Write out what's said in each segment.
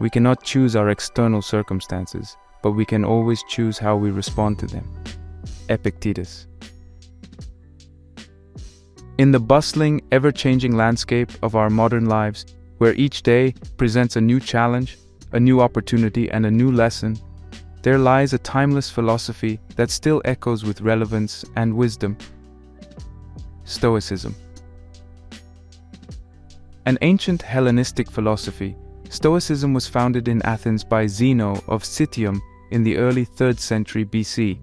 We cannot choose our external circumstances, but we can always choose how we respond to them. Epictetus. In the bustling, ever-changing landscape of our modern lives, where each day presents a new challenge, a new opportunity, and a new lesson, there lies a timeless philosophy that still echoes with relevance and wisdom. Stoicism. An ancient Hellenistic philosophy, Stoicism was founded in Athens by Zeno of Citium in the early 3rd century BC,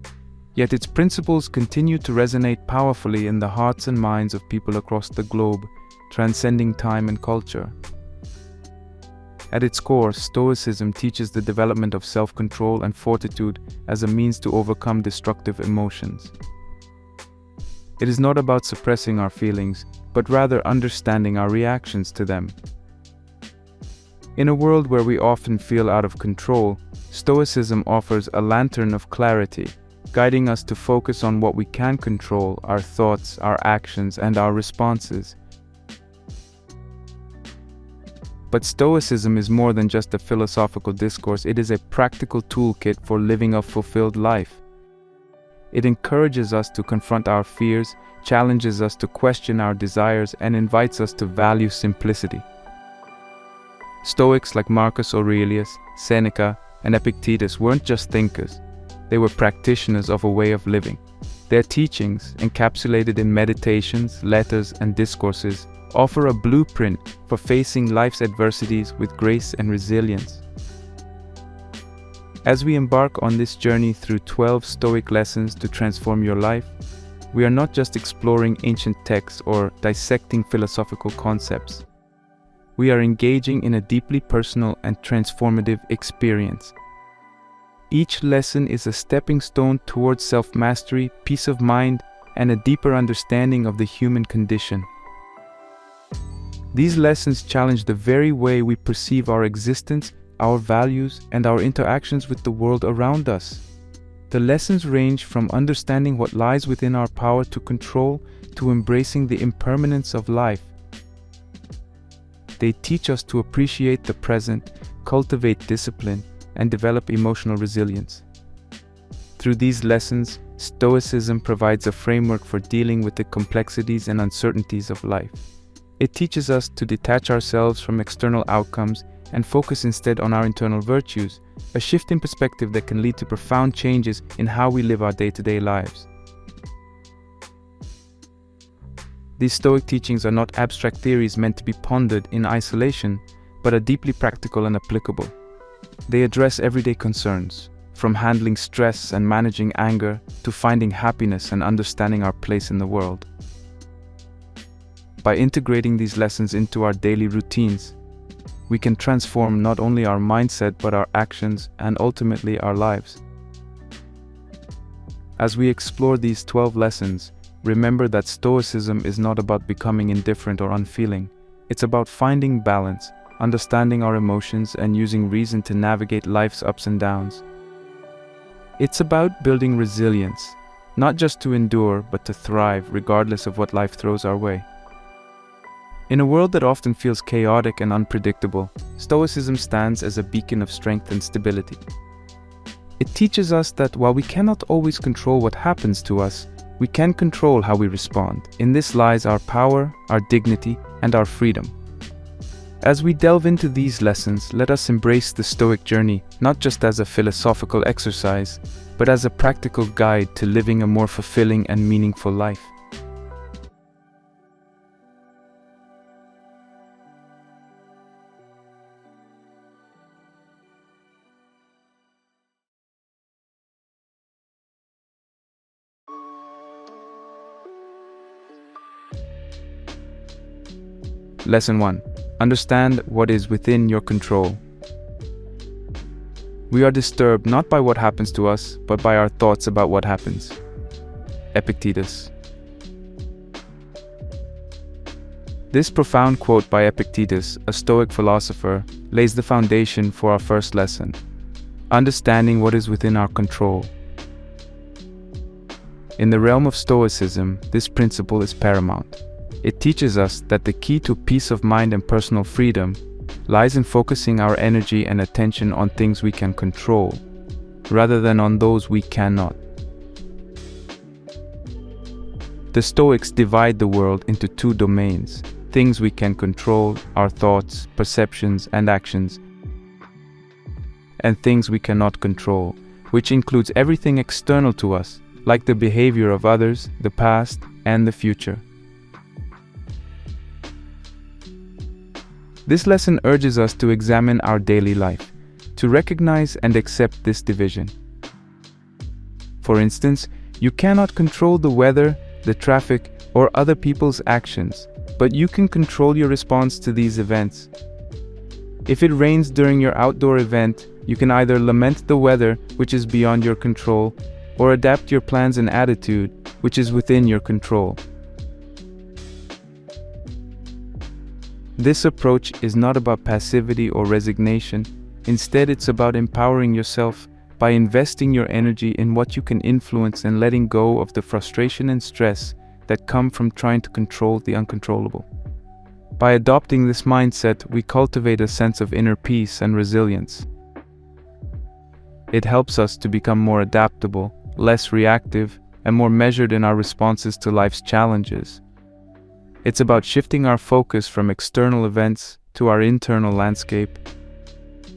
yet its principles continue to resonate powerfully in the hearts and minds of people across the globe, transcending time and culture. At its core, Stoicism teaches the development of self-control and fortitude as a means to overcome destructive emotions. It is not about suppressing our feelings, but rather understanding our reactions to them. In a world where we often feel out of control, Stoicism offers a lantern of clarity, guiding us to focus on what we can control: our thoughts, our actions, and our responses. But Stoicism is more than just a philosophical discourse. It is a practical toolkit for living a fulfilled life. It encourages us to confront our fears, challenges us to question our desires, and invites us to value simplicity. Stoics like Marcus Aurelius, Seneca, and Epictetus weren't just thinkers. They were practitioners of a way of living. Their teachings, encapsulated in meditations, letters, and discourses, offer a blueprint for facing life's adversities with grace and resilience. As we embark on this journey through 12 Stoic lessons to transform your life, we are not just exploring ancient texts or dissecting philosophical concepts. We are engaging in a deeply personal and transformative experience. Each lesson is a stepping stone towards self-mastery, peace of mind, and a deeper understanding of the human condition. These lessons challenge the very way we perceive our existence, our values, and our interactions with the world around us. The lessons range from understanding what lies within our power to control to embracing the impermanence of life. They teach us to appreciate the present, cultivate discipline, and develop emotional resilience. Through these lessons, Stoicism provides a framework for dealing with the complexities and uncertainties of life. It teaches us to detach ourselves from external outcomes and focus instead on our internal virtues, a shift in perspective that can lead to profound changes in how we live our day-to-day lives. These Stoic teachings are not abstract theories meant to be pondered in isolation, but are deeply practical and applicable. They address everyday concerns, from handling stress and managing anger to finding happiness and understanding our place in the world. By integrating these lessons into our daily routines, we can transform not only our mindset but our actions and ultimately our lives. As we explore these 12 lessons, remember that Stoicism is not about becoming indifferent or unfeeling. It's about finding balance, understanding our emotions, and using reason to navigate life's ups and downs. It's about building resilience, not just to endure, but to thrive regardless of what life throws our way. In a world that often feels chaotic and unpredictable, Stoicism stands as a beacon of strength and stability. It teaches us that while we cannot always control what happens to us, we can control how we respond. In this lies our power, our dignity, and our freedom. As we delve into these lessons, let us embrace the Stoic journey, not just as a philosophical exercise, but as a practical guide to living a more fulfilling and meaningful life. Lesson 1. Understand what is within your control. We are disturbed not by what happens to us, but by our thoughts about what happens. Epictetus. This profound quote by Epictetus, a Stoic philosopher, lays the foundation for our first lesson: understanding what is within our control. In the realm of Stoicism, this principle is paramount. It teaches us that the key to peace of mind and personal freedom lies in focusing our energy and attention on things we can control, rather than on those we cannot. The Stoics divide the world into two domains: things we can control, our thoughts, perceptions, and actions, and things we cannot control, which includes everything external to us, like the behavior of others, the past, and the future. This lesson urges us to examine our daily life, to recognize and accept this division. For instance, you cannot control the weather, the traffic, or other people's actions, but you can control your response to these events. If it rains during your outdoor event, you can either lament the weather, which is beyond your control, or adapt your plans and attitude, which is within your control. This approach is not about passivity or resignation. Instead, it's about empowering yourself by investing your energy in what you can influence and letting go of the frustration and stress that come from trying to control the uncontrollable. By adopting this mindset, we cultivate a sense of inner peace and resilience. It helps us to become more adaptable, less reactive, and more measured in our responses to life's challenges. It's about shifting our focus from external events to our internal landscape,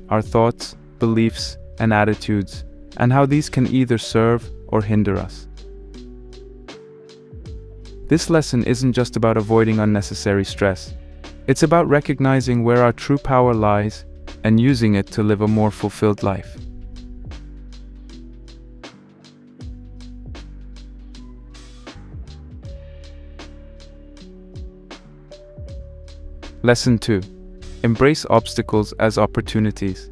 our thoughts, beliefs, and attitudes, and how these can either serve or hinder us. This lesson isn't just about avoiding unnecessary stress. It's about recognizing where our true power lies and using it to live a more fulfilled life. Lesson 2. Embrace obstacles as opportunities.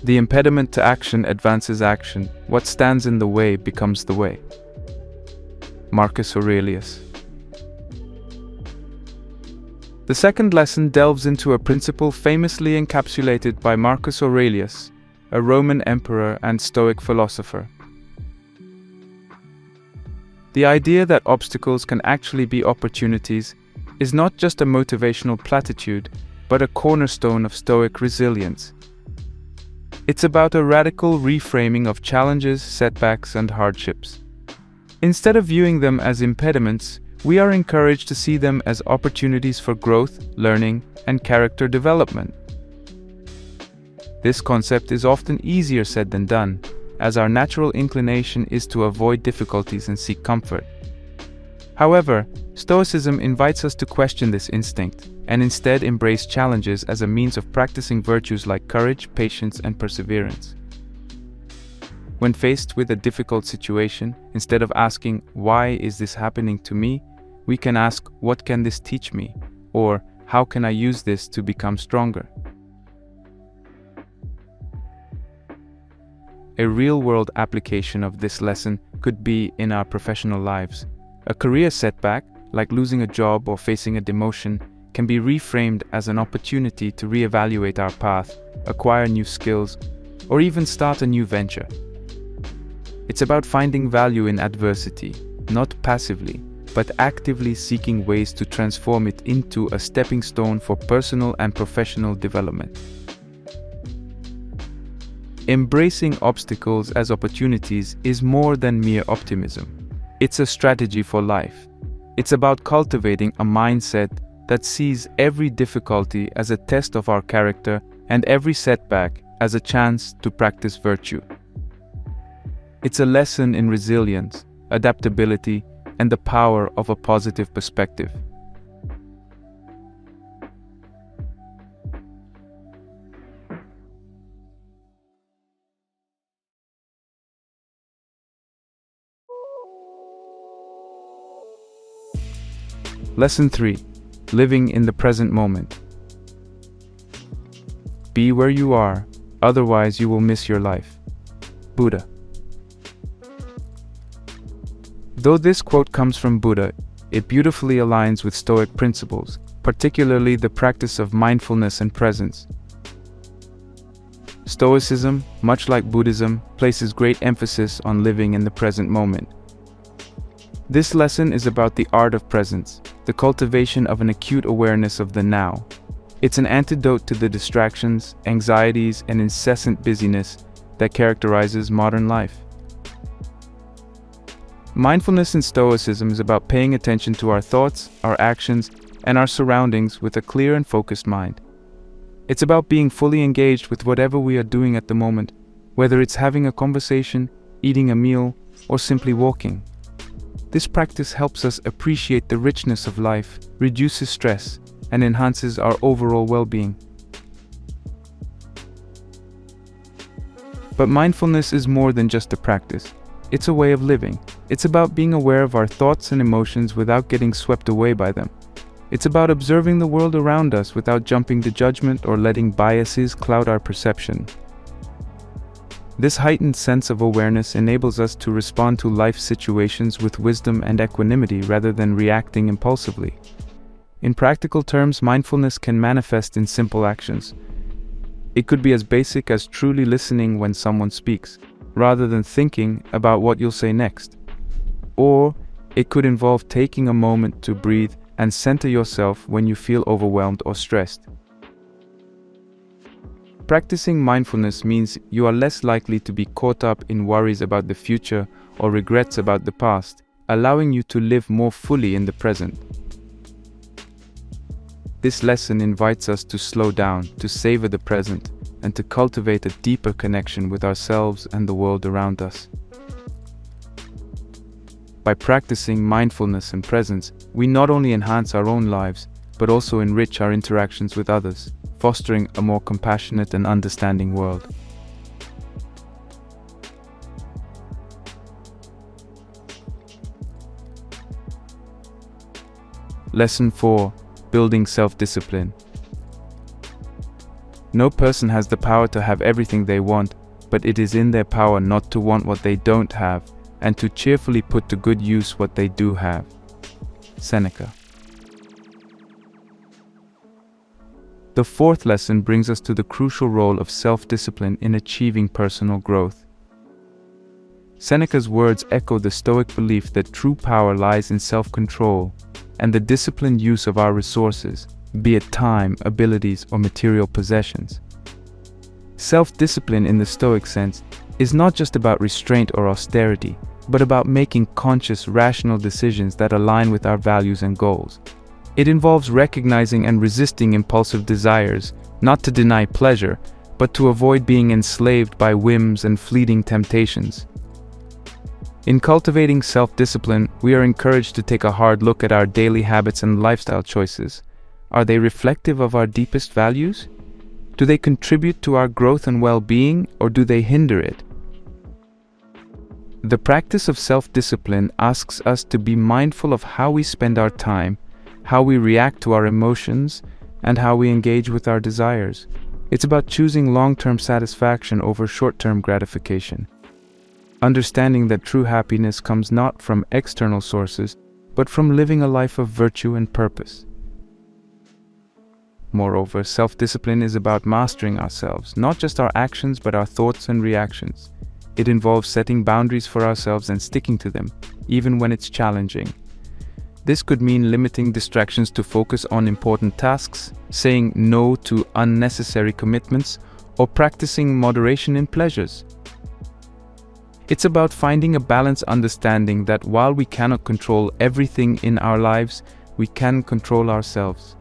The impediment to action advances action. What stands in the way becomes the way. Marcus Aurelius. The second lesson delves into a principle famously encapsulated by Marcus Aurelius, a Roman emperor and Stoic philosopher. The idea that obstacles can actually be opportunities is not just a motivational platitude, but a cornerstone of Stoic resilience. It's about a radical reframing of challenges, setbacks, and hardships. Instead of viewing them as impediments, we are encouraged to see them as opportunities for growth, learning, and character development. This concept is often easier said than done, as our natural inclination is to avoid difficulties and seek comfort. However, Stoicism invites us to question this instinct and instead embrace challenges as a means of practicing virtues like courage, patience, and perseverance. When faced with a difficult situation, instead of asking, "Why is this happening to me?" we can ask, "What can this teach me?" or "How can I use this to become stronger?" A real-world application of this lesson could be in our professional lives. A career setback, like losing a job or facing a demotion, can be reframed as an opportunity to reevaluate our path, acquire new skills, or even start a new venture. It's about finding value in adversity, not passively, but actively seeking ways to transform it into a stepping stone for personal and professional development. Embracing obstacles as opportunities is more than mere optimism. It's a strategy for life. It's about cultivating a mindset that sees every difficulty as a test of our character and every setback as a chance to practice virtue. It's a lesson in resilience, adaptability, and the power of a positive perspective. Lesson 3. Living in the present moment. Be where you are, otherwise you will miss your life. Buddha. Though this quote comes from Buddha, it beautifully aligns with Stoic principles, particularly the practice of mindfulness and presence. Stoicism, much like Buddhism, places great emphasis on living in the present moment. This lesson is about the art of presence, the cultivation of an acute awareness of the now. It's an antidote to the distractions, anxieties, and incessant busyness that characterizes modern life. Mindfulness in Stoicism is about paying attention to our thoughts, our actions, and our surroundings with a clear and focused mind. It's about being fully engaged with whatever we are doing at the moment, whether it's having a conversation, eating a meal, or simply walking. This practice helps us appreciate the richness of life, reduces stress, and enhances our overall well-being. But mindfulness is more than just a practice. It's a way of living. It's about being aware of our thoughts and emotions without getting swept away by them. It's about observing the world around us without jumping to judgment or letting biases cloud our perception. This heightened sense of awareness enables us to respond to life situations with wisdom and equanimity rather than reacting impulsively. In practical terms, mindfulness can manifest in simple actions. It could be as basic as truly listening when someone speaks, rather than thinking about what you'll say next. Or it could involve taking a moment to breathe and center yourself when you feel overwhelmed or stressed. Practicing mindfulness means you are less likely to be caught up in worries about the future or regrets about the past, allowing you to live more fully in the present. This lesson invites us to slow down, to savor the present, and to cultivate a deeper connection with ourselves and the world around us. By practicing mindfulness and presence, we not only enhance our own lives, but also enrich our interactions with others, fostering a more compassionate and understanding world. Lesson 4: Building self-discipline. No person has the power to have everything they want, but it is in their power not to want what they don't have, and to cheerfully put to good use what they do have. Seneca. The fourth lesson brings us to the crucial role of self-discipline in achieving personal growth. Seneca's words echo the Stoic belief that true power lies in self-control and the disciplined use of our resources, be it time, abilities, or material possessions. Self-discipline in the Stoic sense is not just about restraint or austerity, but about making conscious, rational decisions that align with our values and goals. It involves recognizing and resisting impulsive desires, not to deny pleasure, but to avoid being enslaved by whims and fleeting temptations. In cultivating self-discipline, we are encouraged to take a hard look at our daily habits and lifestyle choices. Are they reflective of our deepest values? Do they contribute to our growth and well-being, or do they hinder it? The practice of self-discipline asks us to be mindful of how we spend our time, how we react to our emotions, and how we engage with our desires. It's about choosing long-term satisfaction over short-term gratification. Understanding that true happiness comes not from external sources, but from living a life of virtue and purpose. Moreover, self-discipline is about mastering ourselves, not just our actions but our thoughts and reactions. It involves setting boundaries for ourselves and sticking to them, even when it's challenging. This could mean limiting distractions to focus on important tasks, saying no to unnecessary commitments, or practicing moderation in pleasures. It's about finding a balanced understanding that while we cannot control everything in our lives, we can control ourselves.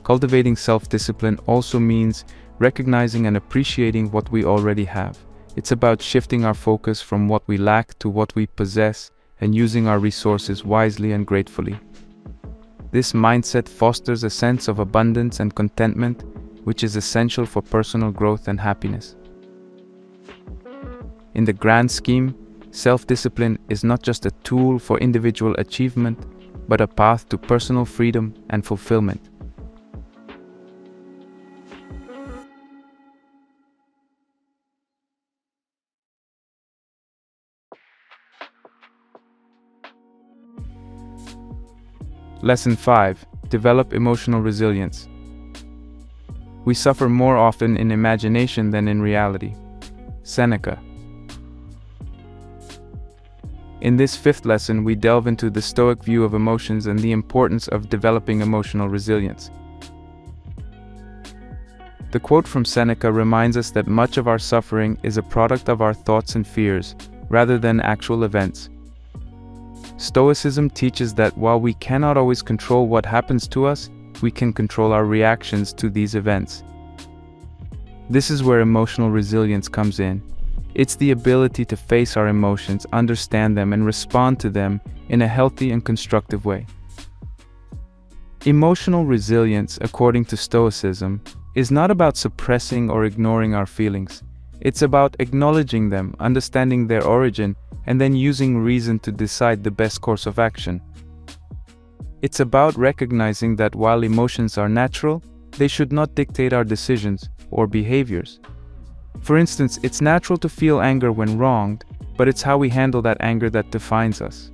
Cultivating self-discipline also means recognizing and appreciating what we already have. It's about shifting our focus from what we lack to what we possess and using our resources wisely and gratefully. This mindset fosters a sense of abundance and contentment, which is essential for personal growth and happiness. In the grand scheme, self-discipline is not just a tool for individual achievement, but a path to personal freedom and fulfillment. Lesson 5: Develop emotional resilience. We suffer more often in imagination than in reality. Seneca. In this fifth lesson, we delve into the Stoic view of emotions and the importance of developing emotional resilience. The quote from Seneca reminds us that much of our suffering is a product of our thoughts and fears, rather than actual events. Stoicism teaches that while we cannot always control what happens to us, we can control our reactions to these events. This is where emotional resilience comes in. It's the ability to face our emotions, understand them, and respond to them in a healthy and constructive way. Emotional resilience, according to Stoicism, is not about suppressing or ignoring our feelings. It's about acknowledging them, understanding their origin, and then using reason to decide the best course of action. It's about recognizing that while emotions are natural, they should not dictate our decisions or behaviors. For instance, it's natural to feel anger when wronged, but it's how we handle that anger that defines us.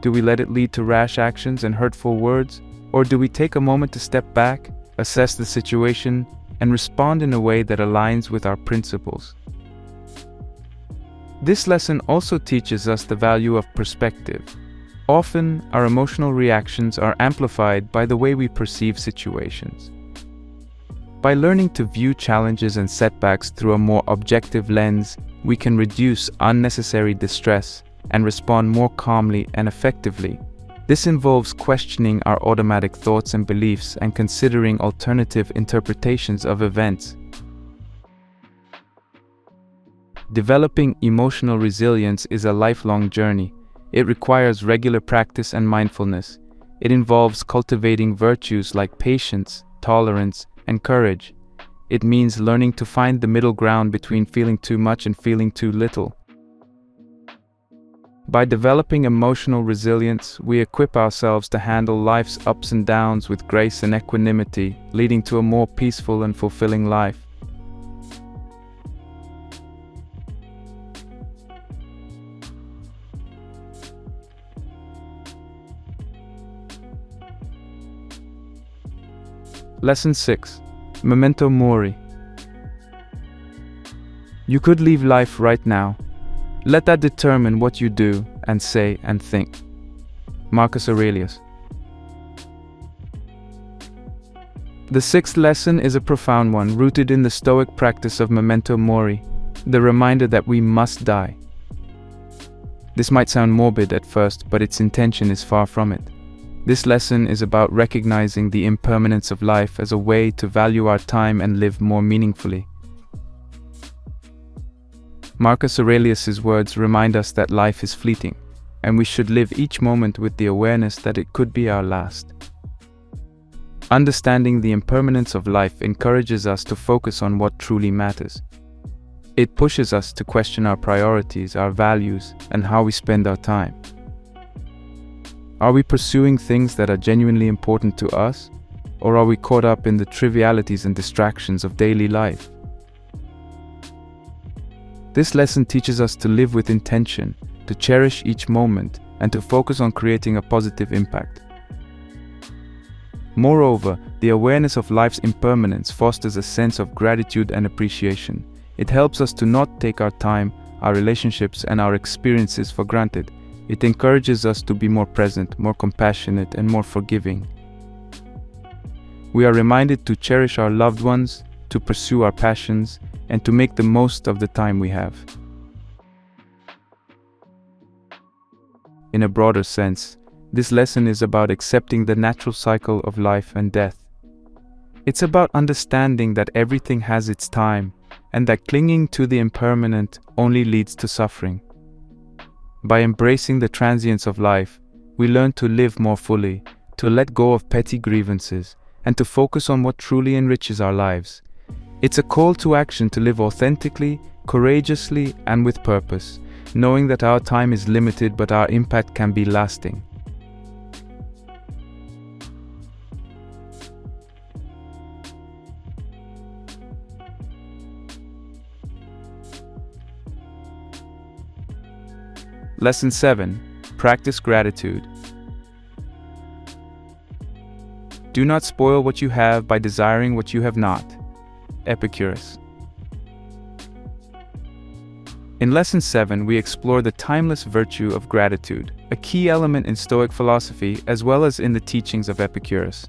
Do we let it lead to rash actions and hurtful words, or do we take a moment to step back, assess the situation, and respond in a way that aligns with our principles? This lesson also teaches us the value of perspective. Often, our emotional reactions are amplified by the way we perceive situations. By learning to view challenges and setbacks through a more objective lens, we can reduce unnecessary distress and respond more calmly and effectively. This involves questioning our automatic thoughts and beliefs and considering alternative interpretations of events. Developing emotional resilience is a lifelong journey. It requires regular practice and mindfulness. It involves cultivating virtues like patience, tolerance, and courage. It means learning to find the middle ground between feeling too much and feeling too little. By developing emotional resilience, we equip ourselves to handle life's ups and downs with grace and equanimity, leading to a more peaceful and fulfilling life. Lesson 6. Memento Mori. You could leave life right now. Let that determine what you do and say and think. Marcus Aurelius. The sixth lesson is a profound one, rooted in the Stoic practice of memento mori, the reminder that we must die. This might sound morbid at first, but its intention is far from it. This lesson is about recognizing the impermanence of life as a way to value our time and live more meaningfully. Marcus Aurelius' words remind us that life is fleeting, and we should live each moment with the awareness that it could be our last. Understanding the impermanence of life encourages us to focus on what truly matters. It pushes us to question our priorities, our values, and how we spend our time. Are we pursuing things that are genuinely important to us, or are we caught up in the trivialities and distractions of daily life? This lesson teaches us to live with intention, to cherish each moment, and to focus on creating a positive impact. Moreover, the awareness of life's impermanence fosters a sense of gratitude and appreciation. It helps us to not take our time, our relationships, and our experiences for granted. It encourages us to be more present, more compassionate, and more forgiving. We are reminded to cherish our loved ones, to pursue our passions, and to make the most of the time we have. In a broader sense, this lesson is about accepting the natural cycle of life and death. It's about understanding that everything has its time, and that clinging to the impermanent only leads to suffering. By embracing the transience of life, we learn to live more fully, to let go of petty grievances, and to focus on what truly enriches our lives. It's a call to action to live authentically, courageously, and with purpose, knowing that our time is limited but our impact can be lasting. Lesson 7. Practice gratitude. Do not spoil what you have by desiring what you have not. Epicurus. In Lesson 7, we explore the timeless virtue of gratitude, a key element in Stoic philosophy as well as in the teachings of Epicurus.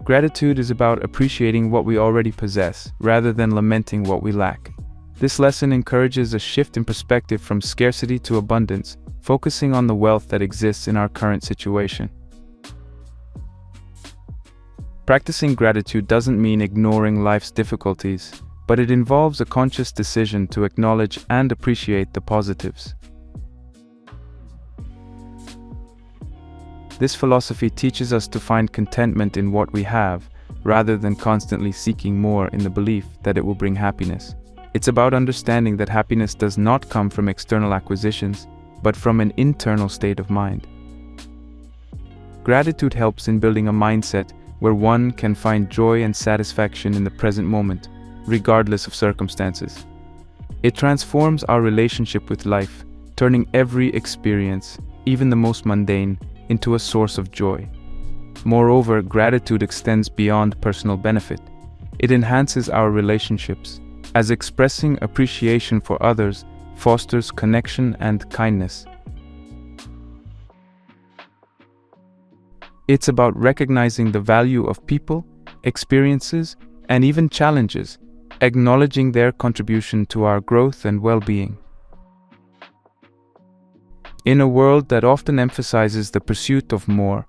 Gratitude is about appreciating what we already possess, rather than lamenting what we lack. This lesson encourages a shift in perspective from scarcity to abundance, focusing on the wealth that exists in our current situation. Practicing gratitude doesn't mean ignoring life's difficulties, but it involves a conscious decision to acknowledge and appreciate the positives. This philosophy teaches us to find contentment in what we have, rather than constantly seeking more in the belief that it will bring happiness. It's about understanding that happiness does not come from external acquisitions, but from an internal state of mind. Gratitude helps in building a mindset where one can find joy and satisfaction in the present moment, regardless of circumstances. It transforms our relationship with life, turning every experience, even the most mundane, into a source of joy. Moreover, gratitude extends beyond personal benefit. It enhances our relationships, as expressing appreciation for others fosters connection and kindness. It's about recognizing the value of people, experiences, and even challenges, acknowledging their contribution to our growth and well-being. In a world that often emphasizes the pursuit of more,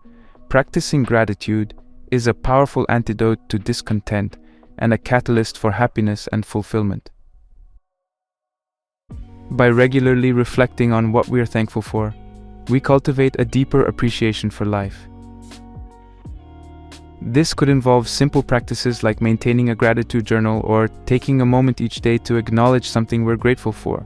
practicing gratitude is a powerful antidote to discontent and a catalyst for happiness and fulfillment. By regularly reflecting on what we are thankful for, we cultivate a deeper appreciation for life. This could involve simple practices like maintaining a gratitude journal or taking a moment each day to acknowledge something we're grateful for.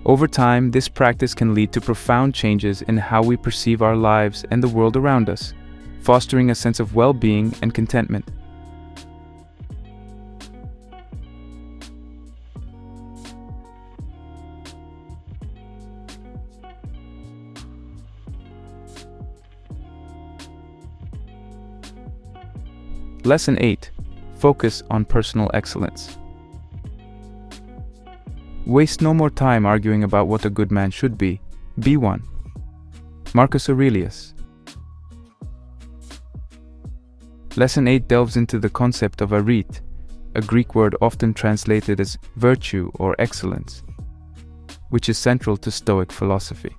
Over time, this practice can lead to profound changes in how we perceive our lives and the world around us, fostering a sense of well-being and contentment. Lesson 8. Focus on personal excellence. Waste no more time arguing about what a good man should be. Be one. Marcus Aurelius. Lesson 8 delves into the concept of arete, a Greek word often translated as virtue or excellence, which is central to Stoic philosophy.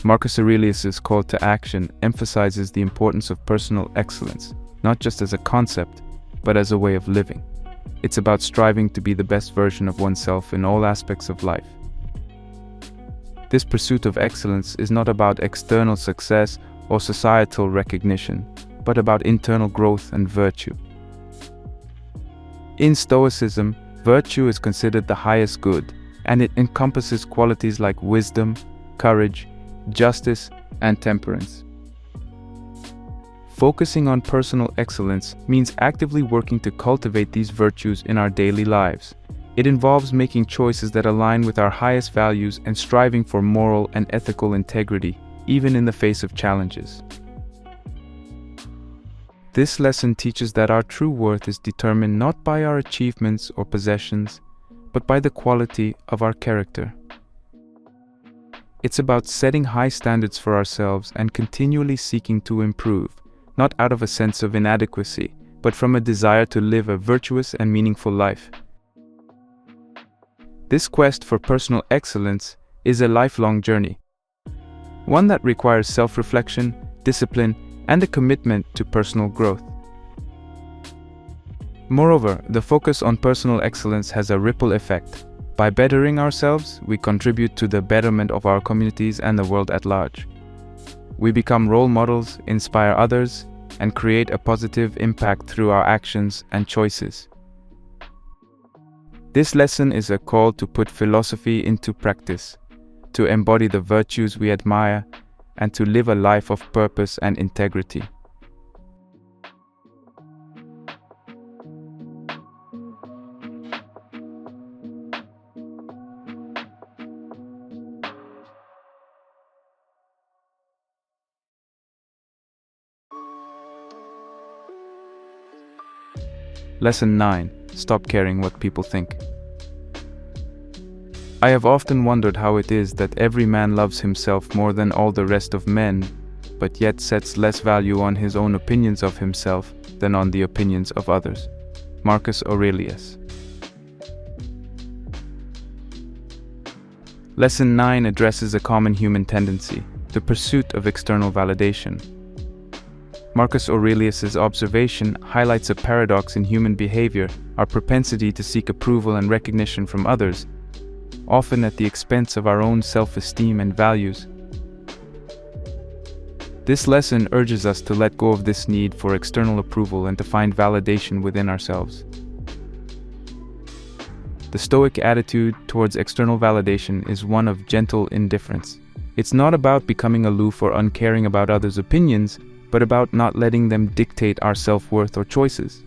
Marcus Aurelius's call to action emphasizes the importance of personal excellence, not just as a concept, but as a way of living. It's about striving to be the best version of oneself in all aspects of life. This pursuit of excellence is not about external success or societal recognition, but about internal growth and virtue. In Stoicism, virtue is considered the highest good, and it encompasses qualities like wisdom, courage, justice, and temperance. Focusing on personal excellence means actively working to cultivate these virtues in our daily lives. It involves making choices that align with our highest values and striving for moral and ethical integrity, even in the face of challenges. This lesson teaches that our true worth is determined not by our achievements or possessions, but by the quality of our character. It's about setting high standards for ourselves and continually seeking to improve, not out of a sense of inadequacy, but from a desire to live a virtuous and meaningful life. This quest for personal excellence is a lifelong journey, one that requires self-reflection, discipline, and a commitment to personal growth. Moreover, the focus on personal excellence has a ripple effect. By bettering ourselves, we contribute to the betterment of our communities and the world at large. We become role models, inspire others, and create a positive impact through our actions and choices. This lesson is a call to put philosophy into practice, to embody the virtues we admire, and to live a life of purpose and integrity. Lesson 9. stop caring what people think. I have often wondered how it is that every man loves himself more than all the rest of men, but yet sets less value on his own opinions of himself than on the opinions of others. Marcus Aurelius. Lesson 9 addresses a common human tendency, the pursuit of external validation. Marcus Aurelius's observation highlights a paradox in human behavior, our propensity to seek approval and recognition from others, often at the expense of our own self-esteem and values. This lesson urges us to let go of this need for external approval and to find validation within ourselves. The Stoic attitude towards external validation is one of gentle indifference. It's not about becoming aloof or uncaring about others' opinions, but about not letting them dictate our self-worth or choices.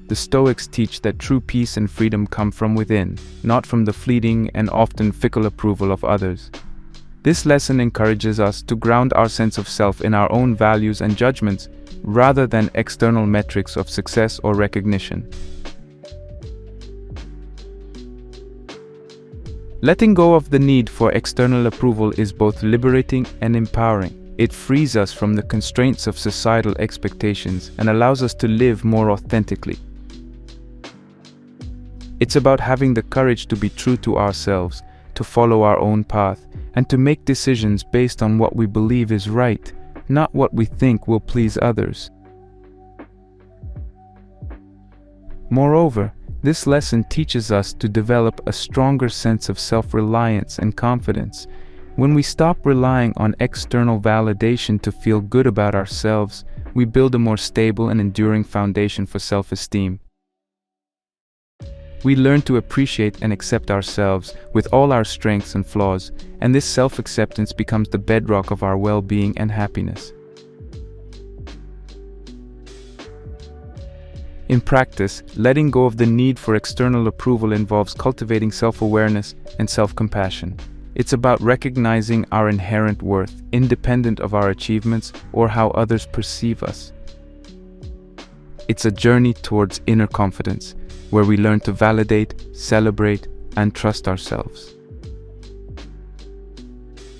The Stoics teach that true peace and freedom come from within, not from the fleeting and often fickle approval of others. This lesson encourages us to ground our sense of self in our own values and judgments, rather than external metrics of success or recognition. Letting go of the need for external approval is both liberating and empowering. It frees us from the constraints of societal expectations and allows us to live more authentically. It's about having the courage to be true to ourselves, to follow our own path, and to make decisions based on what we believe is right, not what we think will please others. Moreover, this lesson teaches us to develop a stronger sense of self-reliance and confidence. When we stop relying on external validation to feel good about ourselves, we build a more stable and enduring foundation for self-esteem. We learn to appreciate and accept ourselves with all our strengths and flaws, and this self-acceptance becomes the bedrock of our well-being and happiness. In practice, letting go of the need for external approval involves cultivating self-awareness and self-compassion. It's about recognizing our inherent worth, independent of our achievements or how others perceive us. It's a journey towards inner confidence, where we learn to validate, celebrate, and trust ourselves.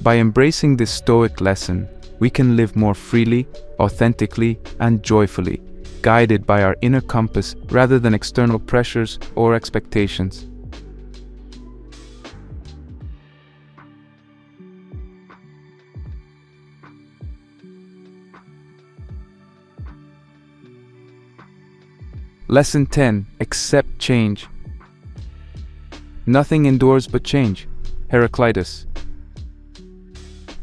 By embracing this Stoic lesson, we can live more freely, authentically, and joyfully, guided by our inner compass rather than external pressures or expectations. Lesson 10. Accept change. Nothing endures but change. Heraclitus.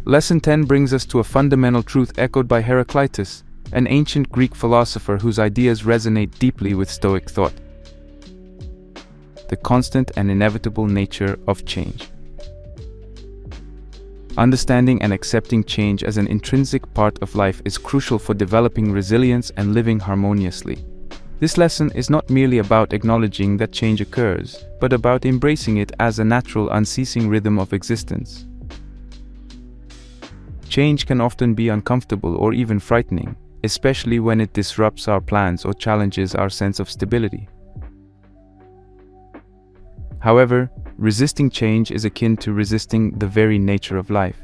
Lesson 10 brings us to a fundamental truth echoed by Heraclitus, an ancient Greek philosopher whose ideas resonate deeply with Stoic thought. The constant and inevitable nature of change. Understanding and accepting change as an intrinsic part of life is crucial for developing resilience and living harmoniously. This lesson is not merely about acknowledging that change occurs, but about embracing it as a natural, unceasing rhythm of existence. Change can often be uncomfortable or even frightening, especially when it disrupts our plans or challenges our sense of stability. However, resisting change is akin to resisting the very nature of life.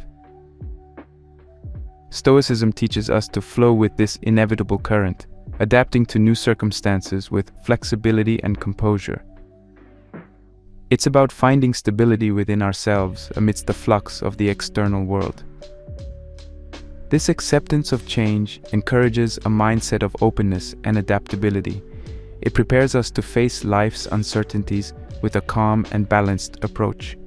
Stoicism teaches us to flow with this inevitable current, adapting to new circumstances with flexibility and composure. It's about finding stability within ourselves amidst the flux of the external world. This acceptance of change encourages a mindset of openness and adaptability. It prepares us to face life's uncertainties with a calm and balanced approach.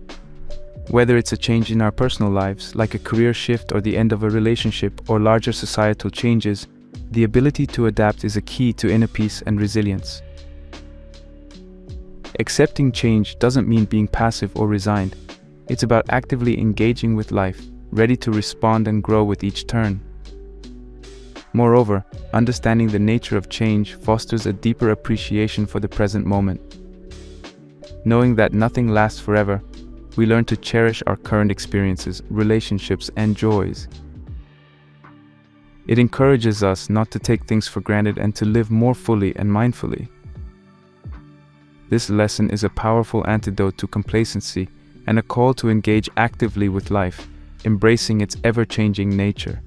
Whether it's a change in our personal lives, like a career shift or the end of a relationship, or larger societal changes, the ability to adapt is a key to inner peace and resilience. Accepting change doesn't mean being passive or resigned. It's about actively engaging with life, ready to respond and grow with each turn. Moreover, understanding the nature of change fosters a deeper appreciation for the present moment. Knowing that nothing lasts forever, we learn to cherish our current experiences, relationships, and joys. It encourages us not to take things for granted and to live more fully and mindfully. This lesson is a powerful antidote to complacency and a call to engage actively with life, embracing its ever-changing nature.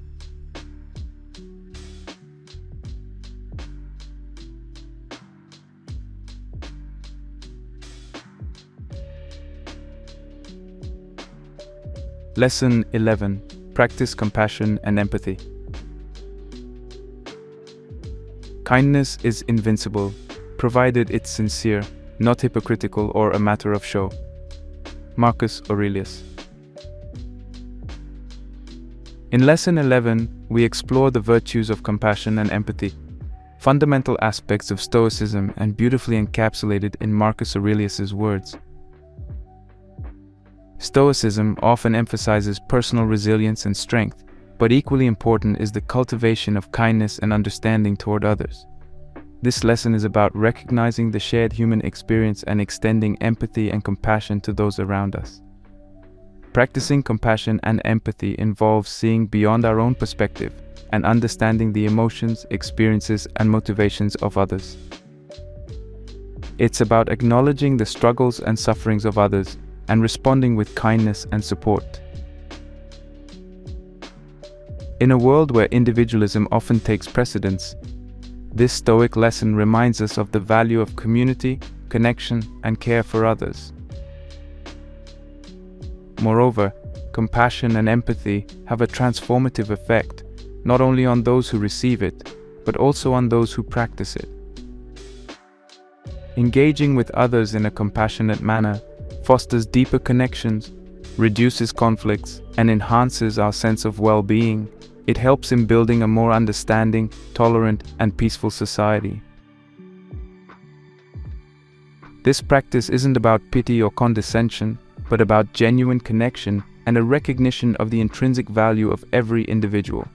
Lesson 11. Practice compassion and empathy. Kindness is invincible, provided it's sincere, not hypocritical or a matter of show. Marcus Aurelius. In Lesson 11, we explore the virtues of compassion and empathy, fundamental aspects of Stoicism and beautifully encapsulated in Marcus Aurelius's words. Stoicism often emphasizes personal resilience and strength, but equally important is the cultivation of kindness and understanding toward others. This lesson is about recognizing the shared human experience and extending empathy and compassion to those around us. Practicing compassion and empathy involves seeing beyond our own perspective and understanding the emotions, experiences, and motivations of others. It's about acknowledging the struggles and sufferings of others and responding with kindness and support. In a world where individualism often takes precedence, this Stoic lesson reminds us of the value of community, connection, and care for others. Moreover, compassion and empathy have a transformative effect, not only on those who receive it, but also on those who practice it. Engaging with others in a compassionate manner fosters deeper connections, reduces conflicts, and enhances our sense of well-being. It helps in building a more understanding, tolerant, and peaceful society. This practice isn't about pity or condescension, but about genuine connection and a recognition of the intrinsic value of every individual.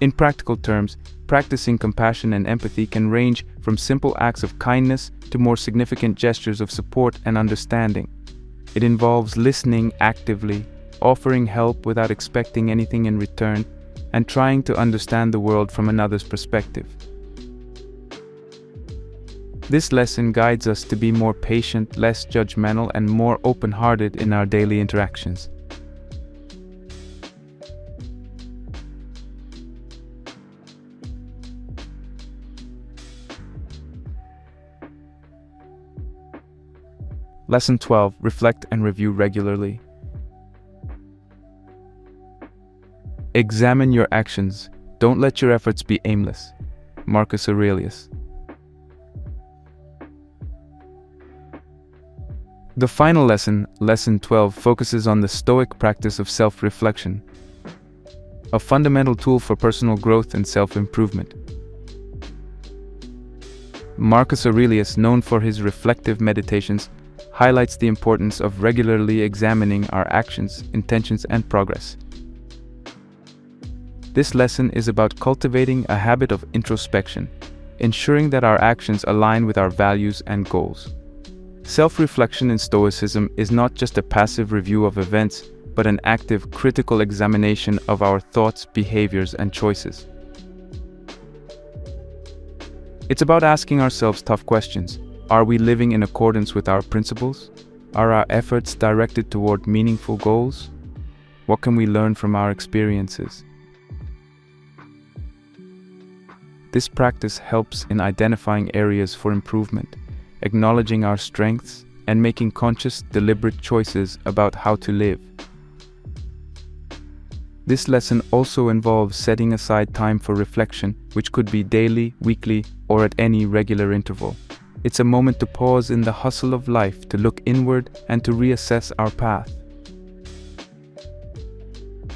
In practical terms, practicing compassion and empathy can range from simple acts of kindness to more significant gestures of support and understanding. It involves listening actively, offering help without expecting anything in return, and trying to understand the world from another's perspective. This lesson guides us to be more patient, less judgmental, and more open-hearted in our daily interactions. Lesson 12. Reflect and review regularly. Examine your actions. Don't let your efforts be aimless. Marcus Aurelius. The final lesson, Lesson 12, focuses on the Stoic practice of self-reflection, a fundamental tool for personal growth and self-improvement. Marcus Aurelius, known for his reflective meditations, highlights the importance of regularly examining our actions, intentions, and progress. This lesson is about cultivating a habit of introspection, ensuring that our actions align with our values and goals. Self-reflection in Stoicism is not just a passive review of events, but an active, critical examination of our thoughts, behaviors, and choices. It's about asking ourselves tough questions. Are we living in accordance with our principles? Are our efforts directed toward meaningful goals? What can we learn from our experiences? This practice helps in identifying areas for improvement, acknowledging our strengths, and making conscious, deliberate choices about how to live. This lesson also involves setting aside time for reflection, which could be daily, weekly, or at any regular interval. It's a moment to pause in the hustle of life, to look inward, and to reassess our path.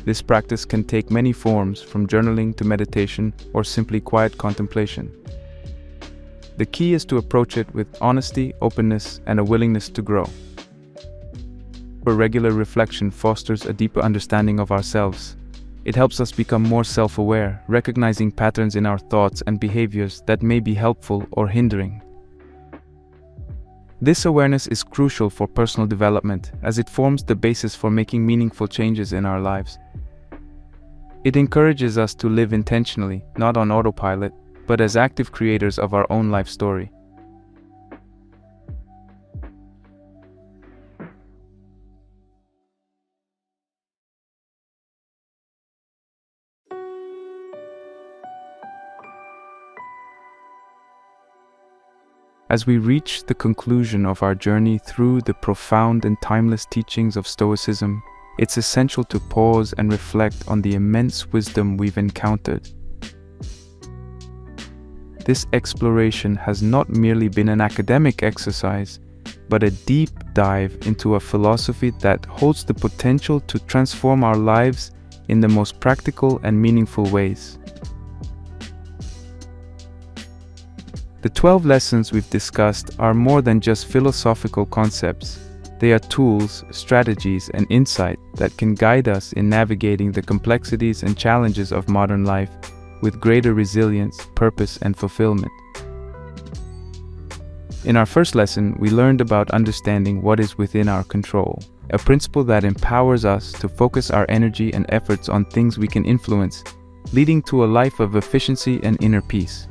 This practice can take many forms, from journaling to meditation or simply quiet contemplation. The key is to approach it with honesty, openness, and a willingness to grow. Regular reflection fosters a deeper understanding of ourselves. It helps us become more self-aware, recognizing patterns in our thoughts and behaviors that may be helpful or hindering. This awareness is crucial for personal development, as it forms the basis for making meaningful changes in our lives. It encourages us to live intentionally, not on autopilot, but as active creators of our own life story. As we reach the conclusion of our journey through the profound and timeless teachings of Stoicism, it's essential to pause and reflect on the immense wisdom we've encountered. This exploration has not merely been an academic exercise, but a deep dive into a philosophy that holds the potential to transform our lives in the most practical and meaningful ways. The 12 lessons we've discussed are more than just philosophical concepts. They are tools, strategies, and insight that can guide us in navigating the complexities and challenges of modern life with greater resilience, purpose, and fulfillment. In our first lesson, we learned about understanding what is within our control, a principle that empowers us to focus our energy and efforts on things we can influence, leading to a life of efficiency and inner peace.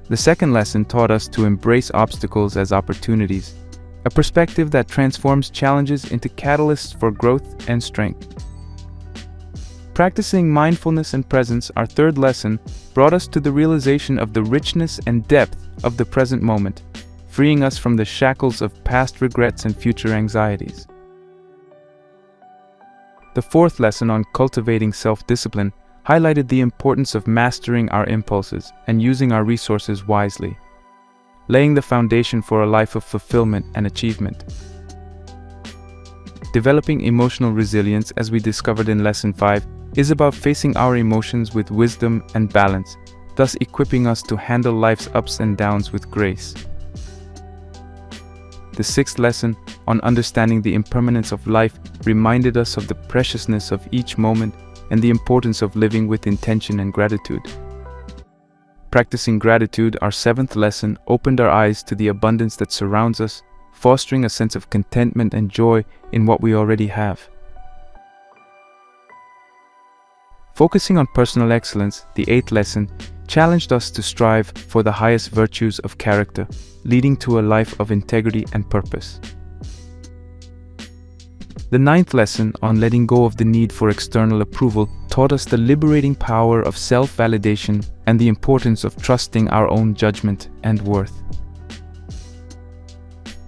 The second lesson taught us to embrace obstacles as opportunities, a perspective that transforms challenges into catalysts for growth and strength. Practicing mindfulness and presence, our third lesson, brought us to the realization of the richness and depth of the present moment, freeing us from the shackles of past regrets and future anxieties. The fourth lesson on cultivating self-discipline highlighted the importance of mastering our impulses and using our resources wisely, laying the foundation for a life of fulfillment and achievement. Developing emotional resilience, as we discovered in Lesson 5, is about facing our emotions with wisdom and balance, thus equipping us to handle life's ups and downs with grace. The sixth lesson on understanding the impermanence of life reminded us of the preciousness of each moment and the importance of living with intention and gratitude. Practicing gratitude, our seventh lesson, opened our eyes to the abundance that surrounds us, fostering a sense of contentment and joy in what we already have. Focusing on personal excellence, the eighth lesson, challenged us to strive for the highest virtues of character, leading to a life of integrity and purpose. The ninth lesson on letting go of the need for external approval taught us the liberating power of self-validation and the importance of trusting our own judgment and worth.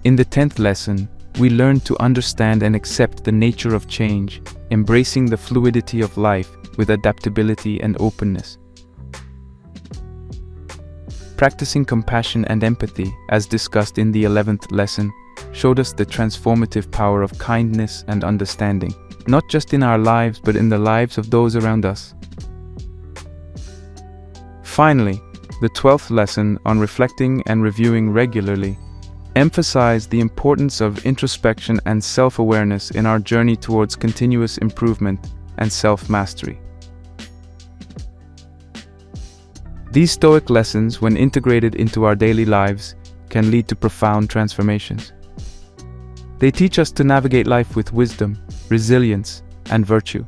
In the 10th lesson, we learned to understand and accept the nature of change, embracing the fluidity of life with adaptability and openness. Practicing compassion and empathy, as discussed in the 11th lesson, showed us the transformative power of kindness and understanding, not just in our lives but in the lives of those around us. Finally, the 12th lesson on reflecting and reviewing regularly emphasized the importance of introspection and self-awareness in our journey towards continuous improvement and self-mastery. These Stoic lessons, when integrated into our daily lives, can lead to profound transformations. They teach us to navigate life with wisdom, resilience, and virtue.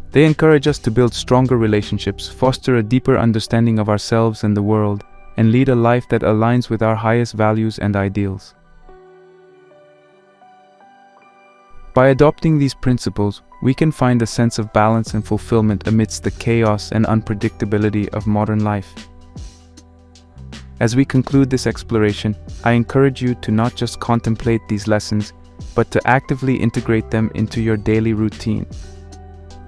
They encourage us to build stronger relationships, foster a deeper understanding of ourselves and the world, and lead a life that aligns with our highest values and ideals. By adopting these principles, we can find a sense of balance and fulfillment amidst the chaos and unpredictability of modern life. As we conclude this exploration, I encourage you to not just contemplate these lessons, but to actively integrate them into your daily routine.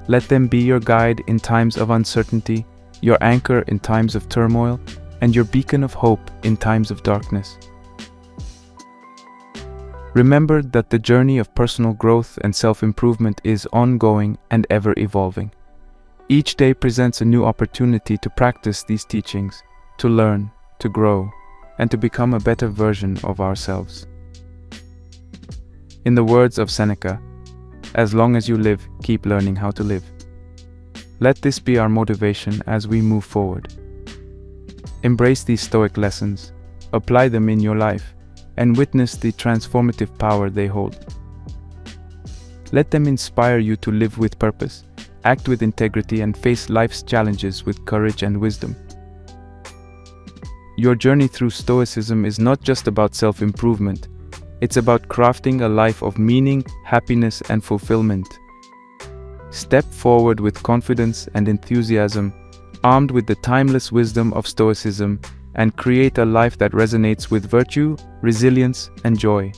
Let them be your guide in times of uncertainty, your anchor in times of turmoil, and your beacon of hope in times of darkness. Remember that the journey of personal growth and self-improvement is ongoing and ever-evolving. Each day presents a new opportunity to practice these teachings, to learn, to grow, and to become a better version of ourselves. In the words of Seneca, as long as you live, keep learning how to live. Let this be our motivation as we move forward. Embrace these Stoic lessons, apply them in your life, and witness the transformative power they hold. Let them inspire you to live with purpose, act with integrity, and face life's challenges with courage and wisdom. Your journey through Stoicism is not just about self-improvement. It's about crafting a life of meaning, happiness, and fulfillment. Step forward with confidence and enthusiasm, armed with the timeless wisdom of Stoicism, and create a life that resonates with virtue, resilience, and joy.